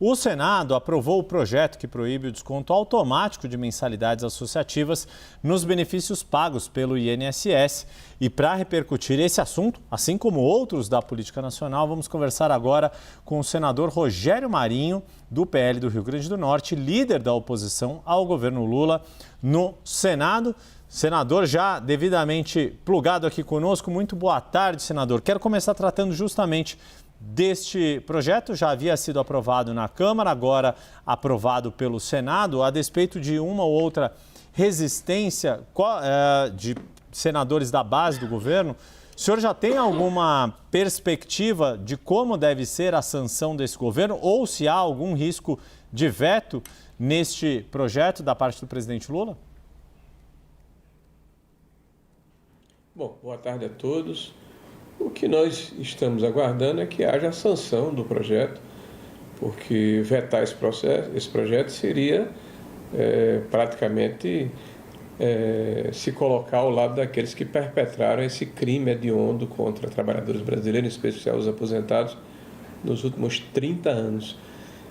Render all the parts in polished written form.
O Senado aprovou o projeto que proíbe o desconto automático de mensalidades associativas nos benefícios pagos pelo INSS. E para repercutir esse assunto, assim como outros da política nacional, vamos conversar agora com o senador Rogério Marinho, do PL do Rio Grande do Norte, líder da oposição ao governo Lula no Senado. Senador, já devidamente plugado aqui conosco, muito boa tarde, senador. Quero começar tratando justamente deste projeto. Já havia sido aprovado na Câmara, agora aprovado pelo Senado, a despeito de uma ou outra resistência de senadores da base do governo. O senhor já tem alguma perspectiva de como deve ser a sanção desse governo ou se há algum risco de veto neste projeto da parte do presidente Lula? Bom, boa tarde a todos. O que nós estamos aguardando é que haja a sanção do projeto, porque vetar esse projeto seria praticamente se colocar ao lado daqueles que perpetraram esse crime hediondo contra trabalhadores brasileiros, em especial os aposentados, nos últimos 30 anos.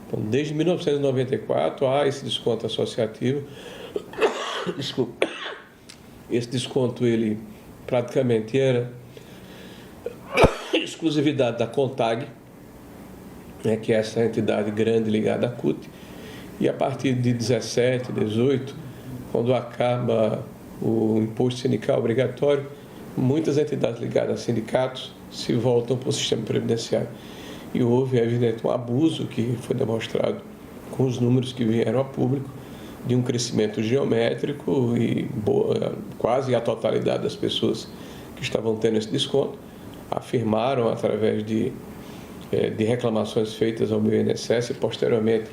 Então, desde 1994 há esse desconto associativo. Desculpa. Esse desconto, ele praticamente era exclusividade da CONTAG, que é essa entidade grande ligada à CUT, e a partir de 17, 18, quando acaba o imposto sindical obrigatório, muitas entidades ligadas a sindicatos se voltam para o sistema previdenciário. E houve, é evidente, um abuso que foi demonstrado com os números que vieram a público, de um crescimento geométrico e quase a totalidade das pessoas que estavam tendo esse desconto afirmaram, através de reclamações feitas ao INSS e posteriormente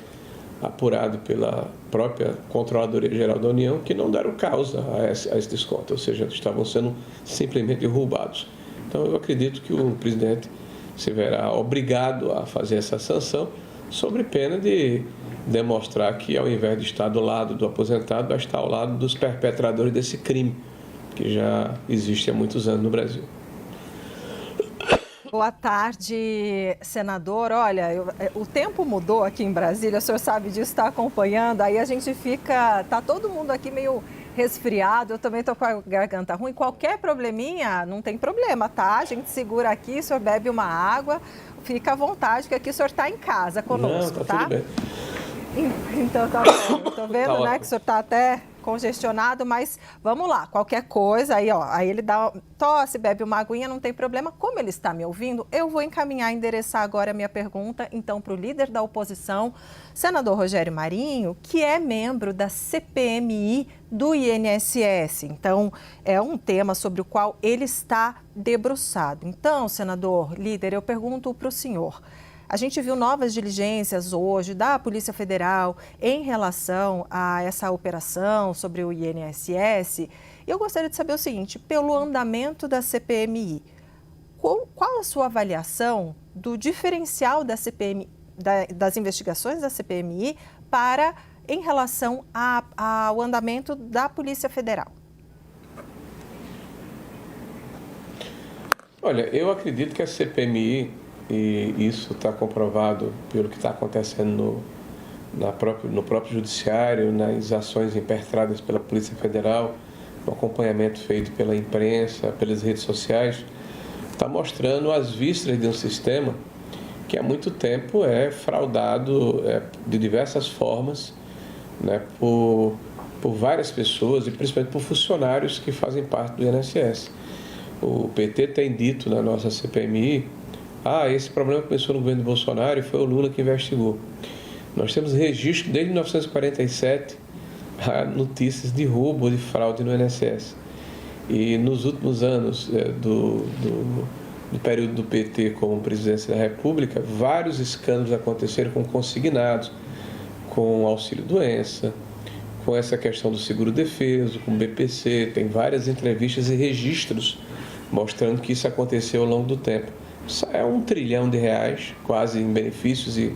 apurado pela própria Controladoria Geral da União, que não deram causa a esse desconto, ou seja, estavam sendo simplesmente roubados. Então, eu acredito que o presidente se verá obrigado a fazer essa sanção, sobre pena de demonstrar que, ao invés de estar do lado do aposentado, vai estar ao lado dos perpetradores desse crime, que já existe há muitos anos no Brasil. Boa tarde, senador. Olha, o tempo mudou aqui em Brasília, o senhor sabe disso, está acompanhando, aí a gente tá todo mundo aqui meio resfriado, eu também estou com a garganta ruim, qualquer probleminha, não tem problema, tá? A gente segura aqui, o senhor bebe uma água, fica à vontade, que aqui o senhor está em casa conosco, não, tá? Tudo bem. Então tá bom, estou vendo, né, que o senhor está até congestionado, mas vamos lá, qualquer coisa, aí ele dá tosse, bebe uma aguinha, não tem problema. Como ele está me ouvindo, eu vou endereçar agora a minha pergunta, então, para o líder da oposição, senador Rogério Marinho, que é membro da CPMI do INSS. Então, é um tema sobre o qual ele está debruçado. Então, senador, líder, eu pergunto para o senhor. A gente viu novas diligências hoje da Polícia Federal em relação a essa operação sobre o INSS. E eu gostaria de saber o seguinte, pelo andamento da CPMI, qual a sua avaliação do diferencial da CPMI, das investigações da CPMI em relação ao andamento da Polícia Federal? Olha, eu acredito que a CPMI, e isso está comprovado pelo que está acontecendo no próprio judiciário, nas ações impetradas pela Polícia Federal, no acompanhamento feito pela imprensa, pelas redes sociais, está mostrando as vísceras de um sistema que há muito tempo é fraudado de diversas formas, né, por várias pessoas e principalmente por funcionários que fazem parte do INSS. O PT tem dito na nossa CPMI, esse problema começou no governo de Bolsonaro e foi o Lula que investigou. Nós temos registro desde 1947 notícias de roubo, de fraude no INSS. E nos últimos anos do período do PT como presidência da República, vários escândalos aconteceram com consignados, com auxílio-doença, com essa questão do seguro-defeso, com o BPC. Tem várias entrevistas e registros mostrando que isso aconteceu ao longo do tempo. Isso é R$1 trilhão, quase em benefícios e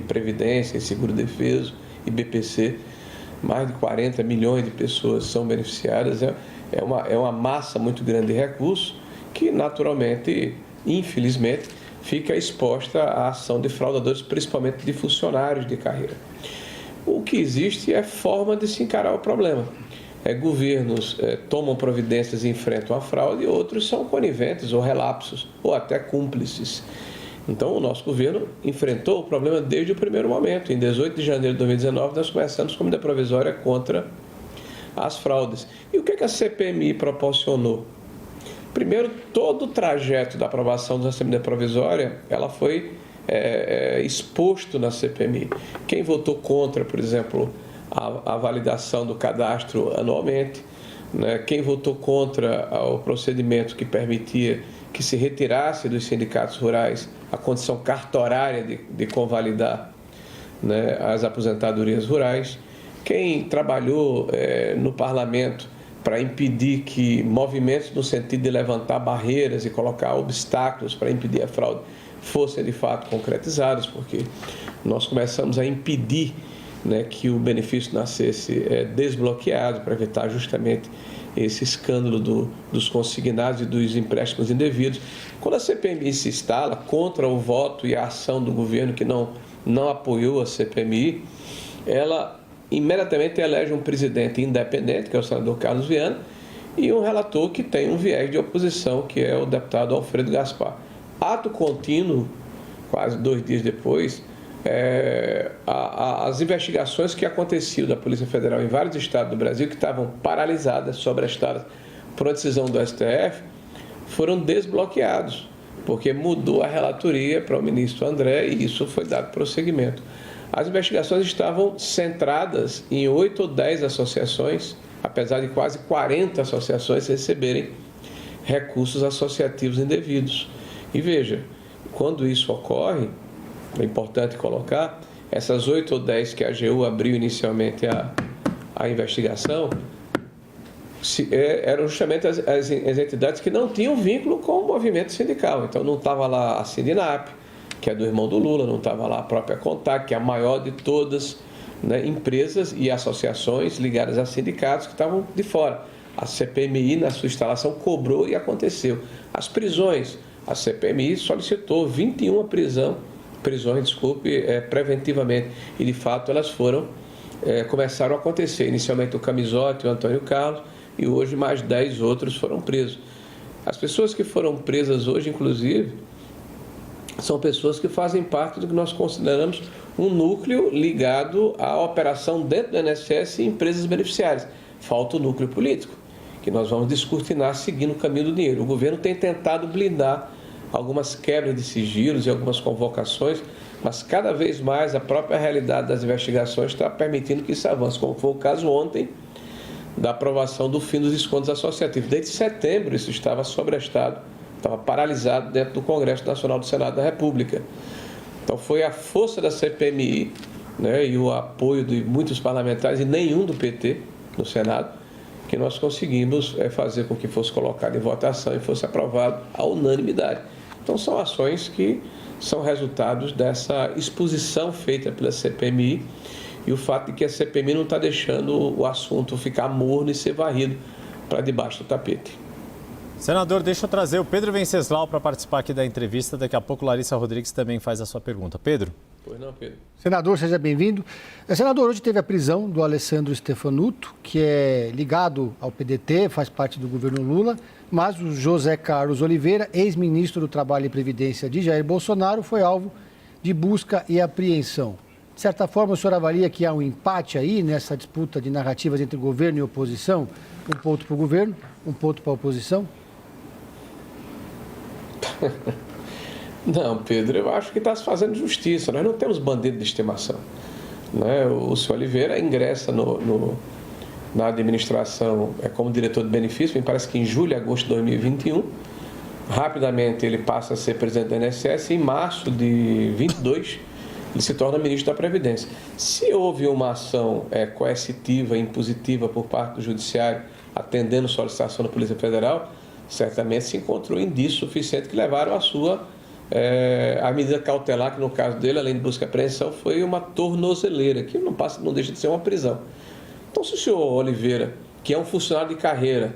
previdência, e seguro-defeso e BPC. Mais de 40 milhões de pessoas são beneficiadas. É uma massa muito grande de recursos que, naturalmente, infelizmente, fica exposta à ação de fraudadores, principalmente de funcionários de carreira. O que existe é forma de se encarar o problema. Governos tomam providências e enfrentam a fraude, e outros são coniventes ou relapsos, ou até cúmplices. Então, o nosso governo enfrentou o problema desde o primeiro momento. Em 18 de janeiro de 2019, nós começamos com medida provisória contra as fraudes. E o que a CPMI proporcionou? Primeiro, todo o trajeto da aprovação dessa medida provisória, ela foi exposto na CPMI. Quem votou contra, por exemplo, a validação do cadastro anualmente, né? Quem votou contra o procedimento que permitia que se retirasse dos sindicatos rurais a condição cartorária de convalidar, né, as aposentadorias rurais, quem trabalhou no parlamento para impedir que movimentos no sentido de levantar barreiras e colocar obstáculos para impedir a fraude fossem de fato concretizados, porque nós começamos a impedir, né, que o benefício nascesse desbloqueado para evitar justamente esse escândalo dos consignados e dos empréstimos indevidos. Quando a CPMI se instala contra o voto e a ação do governo que não apoiou a CPMI, ela imediatamente elege um presidente independente, que é o senador Carlos Viana, e um relator que tem um viés de oposição, que é o deputado Alfredo Gaspar. Ato contínuo, quase 2 dias depois, as investigações que aconteciam da Polícia Federal em vários estados do Brasil, que estavam paralisadas, sobrestadas por uma decisão do STF, foram desbloqueados, porque mudou a relatoria para o ministro André e isso foi dado prosseguimento. As investigações estavam centradas em 8 ou 10 associações, apesar de quase 40 associações receberem recursos associativos indevidos. E veja, quando isso ocorre, é importante colocar, essas 8 ou 10 que a AGU abriu inicialmente a investigação, eram justamente as entidades que não tinham vínculo com o movimento sindical. Então não estava lá a Sindinap, que é do irmão do Lula, não estava lá a própria Contac, que é a maior de todas, né, empresas e associações ligadas a sindicatos que estavam de fora. A CPMI, na sua instalação, cobrou e aconteceu. As prisões, a CPMI solicitou 21 prisões, preventivamente, e de fato elas começaram a acontecer. Inicialmente o Camisotti, o Antônio Carlos, e hoje mais 10 outros foram presos. As pessoas que foram presas hoje, inclusive, são pessoas que fazem parte do que nós consideramos um núcleo ligado à operação dentro do INSS e empresas beneficiárias. Falta o núcleo político, que nós vamos descortinar seguindo o caminho do dinheiro. O governo tem tentado blindar algumas quebras de sigilos e algumas convocações, mas cada vez mais a própria realidade das investigações está permitindo que isso avance, como foi o caso ontem da aprovação do fim dos descontos associativos. Desde setembro isso estava sobrestado, estava paralisado dentro do Congresso Nacional do Senado da República. Então foi a força da CPMI, né, e o apoio de muitos parlamentares e nenhum do PT no Senado, que nós conseguimos fazer com que fosse colocado em votação e fosse aprovado à unanimidade. Então são ações que são resultados dessa exposição feita pela CPMI e o fato de que a CPMI não está deixando o assunto ficar morno e ser varrido para debaixo do tapete. Senador, deixa eu trazer o Pedro Venceslau para participar aqui da entrevista. Daqui a pouco Larissa Rodrigues também faz a sua pergunta. Pedro? Pois não, Pedro. Senador, seja bem-vindo. Senador, hoje teve a prisão do Alessandro Stefanuto, que é ligado ao PDT, faz parte do governo Lula, mas o José Carlos Oliveira, ex-ministro do Trabalho e Previdência de Jair Bolsonaro, foi alvo de busca e apreensão. De certa forma, o senhor avalia que há um empate aí nessa disputa de narrativas entre governo e oposição? Um ponto para o governo, um ponto para a oposição? Não, Pedro, eu acho que está se fazendo justiça. Nós não temos bandido de estimação, né? O senhor Oliveira ingressa na administração como diretor de benefício, me parece que em julho e agosto de 2021. Rapidamente ele passa a ser presidente da INSS e em março de 22 ele se torna ministro da Previdência. Se houve uma ação coercitiva e impositiva por parte do Judiciário, atendendo solicitação da Polícia Federal, certamente se encontrou indício suficiente que levaram a sua a medida cautelar, que no caso dele, além de busca e apreensão, foi uma tornozeleira, que não deixa de ser uma prisão. Então, se o senhor Oliveira, que é um funcionário de carreira,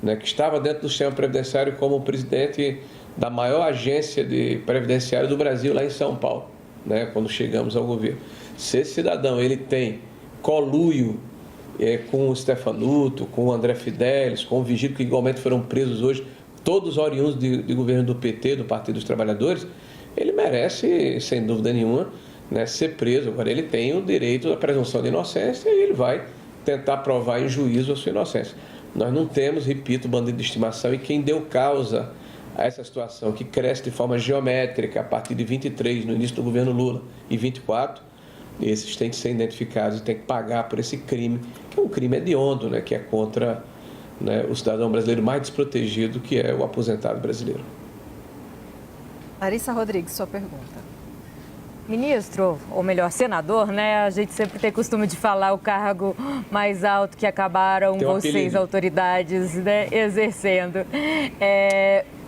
né, que estava dentro do sistema previdenciário como presidente da maior agência de previdenciária do Brasil, lá em São Paulo, né, quando chegamos ao governo. Se esse cidadão ele tem conluio com o Stefanuto, com o André Fidelis, com o Vigílio, que igualmente foram presos hoje, todos oriundos de governo do PT, do Partido dos Trabalhadores, ele merece, sem dúvida nenhuma, né, ser preso. Agora, ele tem o direito da presunção de inocência e ele vai tentar provar em juízo a sua inocência. Nós não temos, repito, bandido de estimação, e quem deu causa a essa situação, que cresce de forma geométrica a partir de 23, no início do governo Lula, e 24, esses têm que ser identificados e têm que pagar por esse crime, que é um crime hediondo, né, que é contra, né, o cidadão brasileiro mais desprotegido, que é o aposentado brasileiro. Larissa Rodrigues, sua pergunta. Ministro, ou melhor, senador, né? A gente sempre tem costume de falar o cargo mais alto que acabaram vocês, autoridades, né, exercendo.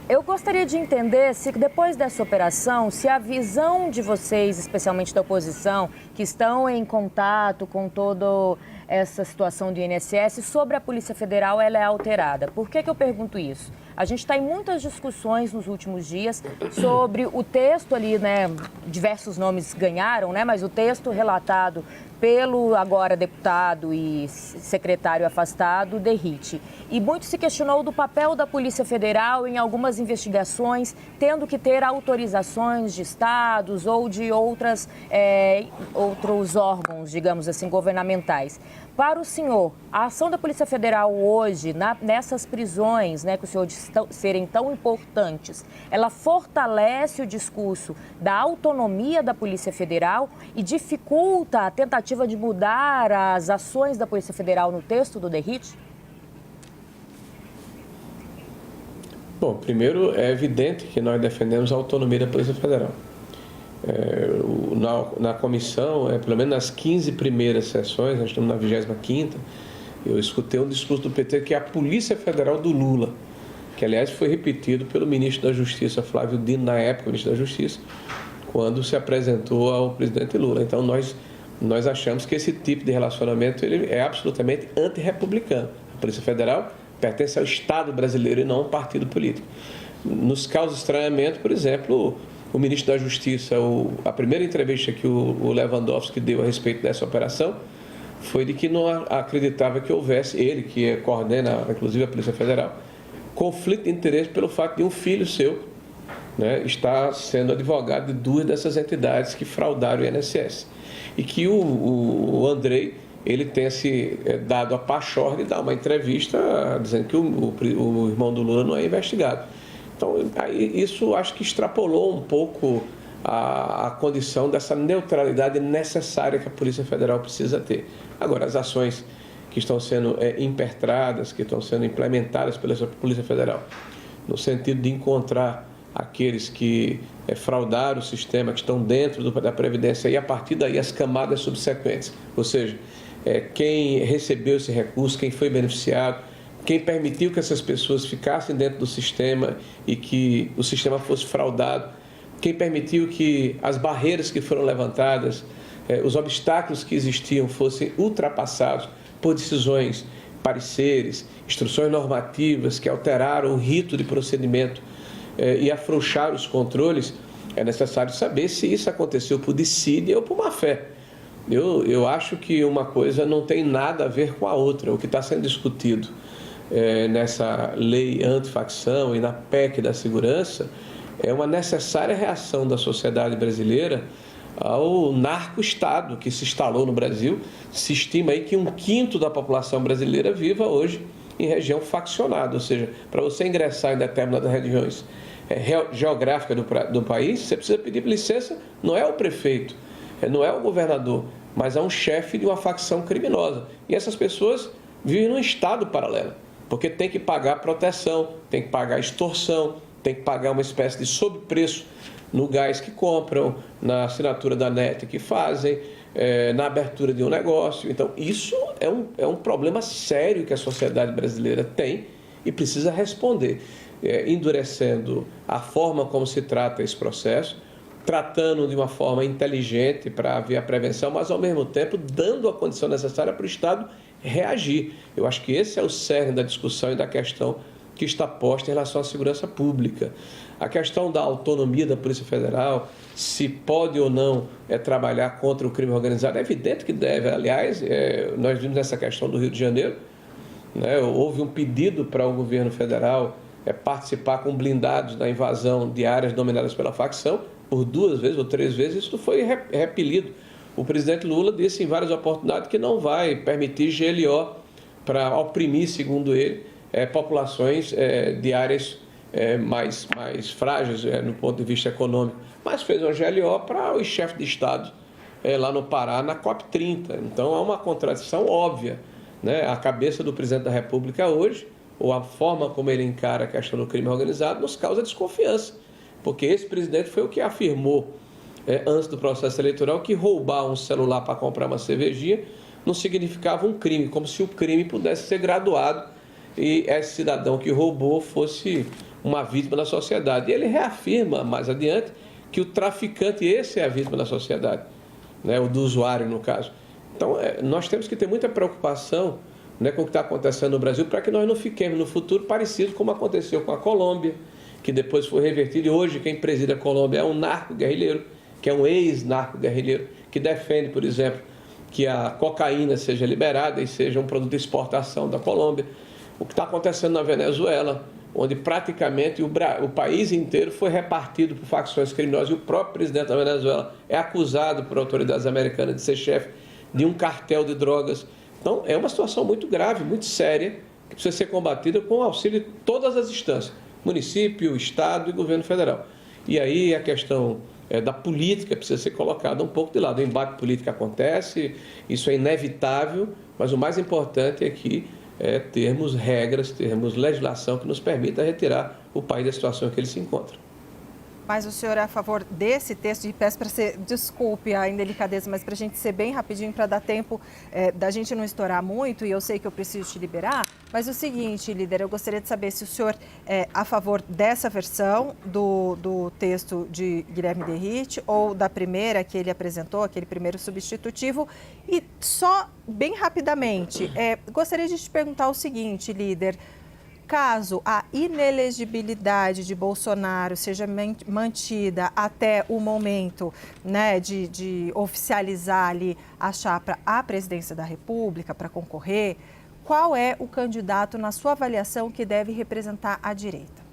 Eu gostaria de entender se depois dessa operação, se a visão de vocês, especialmente da oposição, que estão em contato com toda essa situação do INSS, sobre a Polícia Federal, ela é alterada. Por que eu pergunto isso? A gente está em muitas discussões nos últimos dias sobre o texto ali, né? Diversos nomes ganharam, né? Mas o texto relatado pelo agora deputado e secretário afastado, Derrite. E muito se questionou do papel da Polícia Federal em algumas investigações, tendo que ter autorizações de estados ou de outros órgãos, digamos assim, governamentais. Para o senhor, a ação da Polícia Federal hoje, nessas prisões, né, que o senhor diz serem tão importantes, ela fortalece o discurso da autonomia da Polícia Federal e dificulta a tentativa de mudar as ações da Polícia Federal no texto do Derrite? Bom, primeiro é evidente que nós defendemos a autonomia da Polícia Federal. Na comissão, pelo menos nas 15 primeiras sessões, nós estamos na 25ª, eu escutei um discurso do PT que é a Polícia Federal do Lula, que aliás foi repetido pelo ministro da Justiça, Flávio Dino, na época, ministro da Justiça, quando se apresentou ao presidente Lula. Então nós achamos que esse tipo de relacionamento ele é absolutamente antirrepublicano. A Polícia Federal pertence ao Estado brasileiro e não a um partido político. Nos causa estranhamento, por exemplo, o ministro da Justiça, a primeira entrevista que o Lewandowski deu a respeito dessa operação foi de que não acreditava que houvesse, ele que coordena inclusive a Polícia Federal, conflito de interesse pelo fato de um filho seu, né, estar sendo advogado de duas dessas entidades que fraudaram o INSS. E que o Andrei, ele tenha se dado a pachorra de dar uma entrevista dizendo que o irmão do Lula não é investigado. Então, isso acho que extrapolou um pouco a condição dessa neutralidade necessária que a Polícia Federal precisa ter. Agora, as ações que estão sendo impertradas, que estão sendo implementadas pela Polícia Federal, no sentido de encontrar aqueles que fraudaram o sistema, que estão dentro da Previdência, e a partir daí as camadas subsequentes, ou seja, quem recebeu esse recurso, quem foi beneficiado, quem permitiu que essas pessoas ficassem dentro do sistema e que o sistema fosse fraudado, quem permitiu que as barreiras que foram levantadas, os obstáculos que existiam fossem ultrapassados por decisões, pareceres, instruções normativas que alteraram o rito de procedimento e afrouxaram os controles, é necessário saber se isso aconteceu por dissídia ou por má-fé. Eu acho que uma coisa não tem nada a ver com a outra. O que está sendo discutido nessa lei antifacção e na PEC da segurança é uma necessária reação da sociedade brasileira ao narco-estado que se instalou no Brasil. Se estima aí que 1/5 da população brasileira viva hoje em região faccionada, ou seja, para você ingressar em determinadas regiões geográficas do país, você precisa pedir licença, não é ao prefeito, não é ao governador, mas a um chefe de uma facção criminosa. E essas pessoas vivem num estado paralelo, porque tem que pagar proteção, tem que pagar extorsão, tem que pagar uma espécie de sobrepreço no gás que compram, na assinatura da NET que fazem, na abertura de um negócio. Então, isso é um problema sério que a sociedade brasileira tem e precisa responder, endurecendo a forma como se trata esse processo, tratando de uma forma inteligente para haver a prevenção, mas, ao mesmo tempo, dando a condição necessária para o Estado reagir. Eu acho que esse é o cerne da discussão e da questão que está posta em relação à segurança pública. A questão da autonomia da Polícia Federal, se pode ou não trabalhar contra o crime organizado, é evidente que deve. Aliás, nós vimos essa questão do Rio de Janeiro, né? Houve um pedido para o governo federal participar com blindados na invasão de áreas dominadas pela facção, por 2 vezes ou 3 vezes, isso foi repelido. O presidente Lula disse em várias oportunidades que não vai permitir GLO para oprimir, segundo ele, populações de áreas mais frágeis no ponto de vista econômico. Mas fez uma GLO para os chefes de Estado lá no Pará, na COP30. Então, há uma contradição óbvia, né? A cabeça do presidente da República hoje, ou a forma como ele encara a questão do crime organizado, nos causa desconfiança. Porque esse presidente foi o que afirmou antes do processo eleitoral que roubar um celular para comprar uma cervejinha não significava um crime, como se o crime pudesse ser graduado e esse cidadão que roubou fosse uma vítima da sociedade. E ele reafirma mais adiante que o traficante, esse é a vítima da sociedade, né? O do usuário, no caso. Então, nós temos que ter muita preocupação, né, com o que está acontecendo no Brasil, para que nós não fiquemos no futuro parecido como aconteceu com a Colômbia, que depois foi revertido, e hoje quem preside a Colômbia é um narco-guerrilheiro, que é um ex-narco-guerrilheiro, que defende, por exemplo, que a cocaína seja liberada e seja um produto de exportação da Colômbia. O que está acontecendo na Venezuela, onde praticamente o país inteiro foi repartido por facções criminosas, e o próprio presidente da Venezuela é acusado por autoridades americanas de ser chefe de um cartel de drogas. Então, é uma situação muito grave, muito séria, que precisa ser combatida com o auxílio de todas as instâncias, município, Estado e governo federal. E aí a questão da política precisa ser colocada um pouco de lado. O embate político acontece, isso é inevitável, mas o mais importante é que termos regras, termos legislação que nos permita retirar o país da situação em que ele se encontra. Mas o senhor é a favor desse texto? E peço para você, desculpe a indelicadeza, mas para a gente ser bem rapidinho, para dar tempo da gente não estourar muito, e eu sei que eu preciso te liberar, mas o seguinte, líder, eu gostaria de saber se o senhor é a favor dessa versão do texto de Guilherme Derrite ou da primeira que ele apresentou, aquele primeiro substitutivo. E só bem rapidamente, gostaria de te perguntar o seguinte, líder: caso a inelegibilidade de Bolsonaro seja mantida até o momento, né, de oficializar ali a chapa à presidência da República para concorrer, qual é o candidato, na sua avaliação, que deve representar a direita?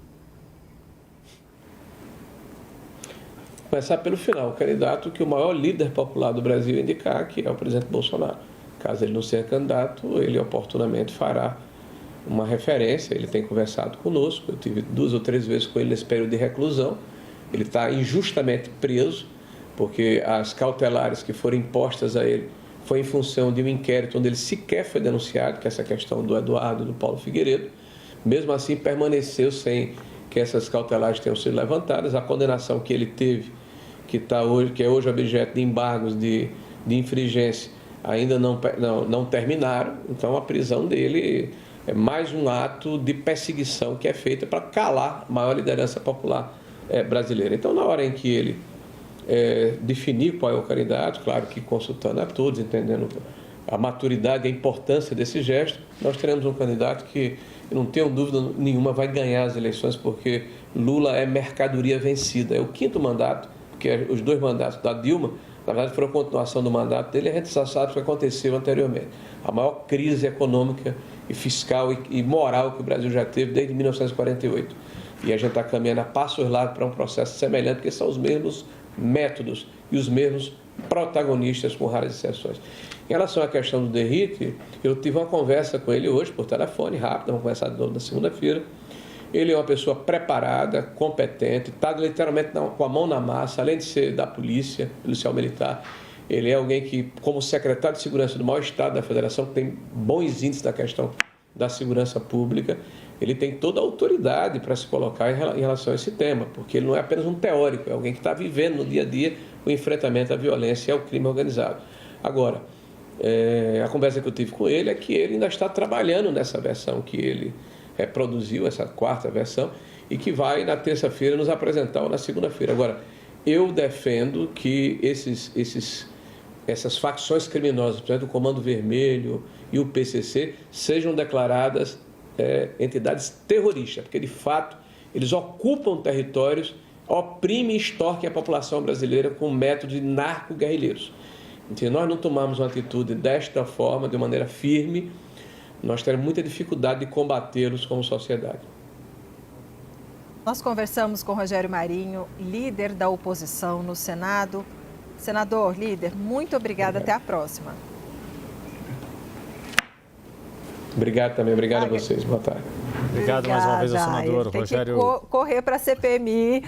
Começar pelo final, o candidato que o maior líder popular do Brasil indicar, que é o presidente Bolsonaro. Caso ele não seja candidato, ele oportunamente fará uma referência. Ele tem conversado conosco, eu tive 2 ou 3 vezes com ele nesse período de reclusão. Ele está injustamente preso, porque as cautelares que foram impostas a ele foi em função de um inquérito onde ele sequer foi denunciado, que é essa questão do Eduardo e do Paulo Figueiredo. Mesmo assim, permaneceu sem que essas cautelares tenham sido levantadas. A condenação que ele teve, que é hoje objeto de embargos de infringência, ainda não terminaram. Então, a prisão dele é mais um ato de perseguição que é feita para calar a maior liderança popular brasileira. Então, na hora em que ele definir qual é o candidato, claro que consultando a todos, entendendo a maturidade e a importância desse gesto, nós teremos um candidato que, eu não tenho dúvida nenhuma, vai ganhar as eleições, porque Lula é mercadoria vencida. É o 5º mandato, porque os 2 mandatos da Dilma, na verdade, foram a continuação do mandato dele, e a gente já sabe o que aconteceu anteriormente. A maior crise econômica e fiscal e moral que o Brasil já teve desde 1948. E a gente está caminhando a passos largos para um processo semelhante, porque são os mesmos métodos e os mesmos protagonistas, com raras exceções. Em relação à questão do Derrite, eu tive uma conversa com ele hoje por telefone, rápida, vamos conversar de novo na segunda-feira. Ele é uma pessoa preparada, competente, está literalmente com a mão na massa, além de ser da polícia, policial militar. Ele é alguém que, como secretário de Segurança do maior Estado da Federação, que tem bons índices da questão da segurança pública, ele tem toda a autoridade para se colocar em relação a esse tema, porque ele não é apenas um teórico, é alguém que está vivendo no dia a dia o enfrentamento à violência e ao crime organizado. Agora, a conversa que eu tive com ele é que ele ainda está trabalhando nessa versão que ele produziu, essa 4ª versão, e que vai na terça-feira nos apresentar ou na segunda-feira. Agora, eu defendo que essas facções criminosas, por exemplo, o Comando Vermelho e o PCC, sejam declaradas entidades terroristas, porque de fato eles ocupam territórios, oprimem e extorquem a população brasileira com métodos de narco-guerrilheiros. Então, se nós não tomarmos uma atitude desta forma, de maneira firme, nós teremos muita dificuldade de combatê-los como sociedade. Nós conversamos com Rogério Marinho, líder da oposição no Senado. Senador, líder, muito obrigada. Até a próxima. Obrigado também. Obrigado a vocês. Boa tarde. Obrigado mais uma vez ao senador Rogério. Tem que correr para a CPMI.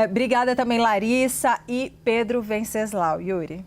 Obrigada também, Larissa e Pedro Venceslau. Yuri.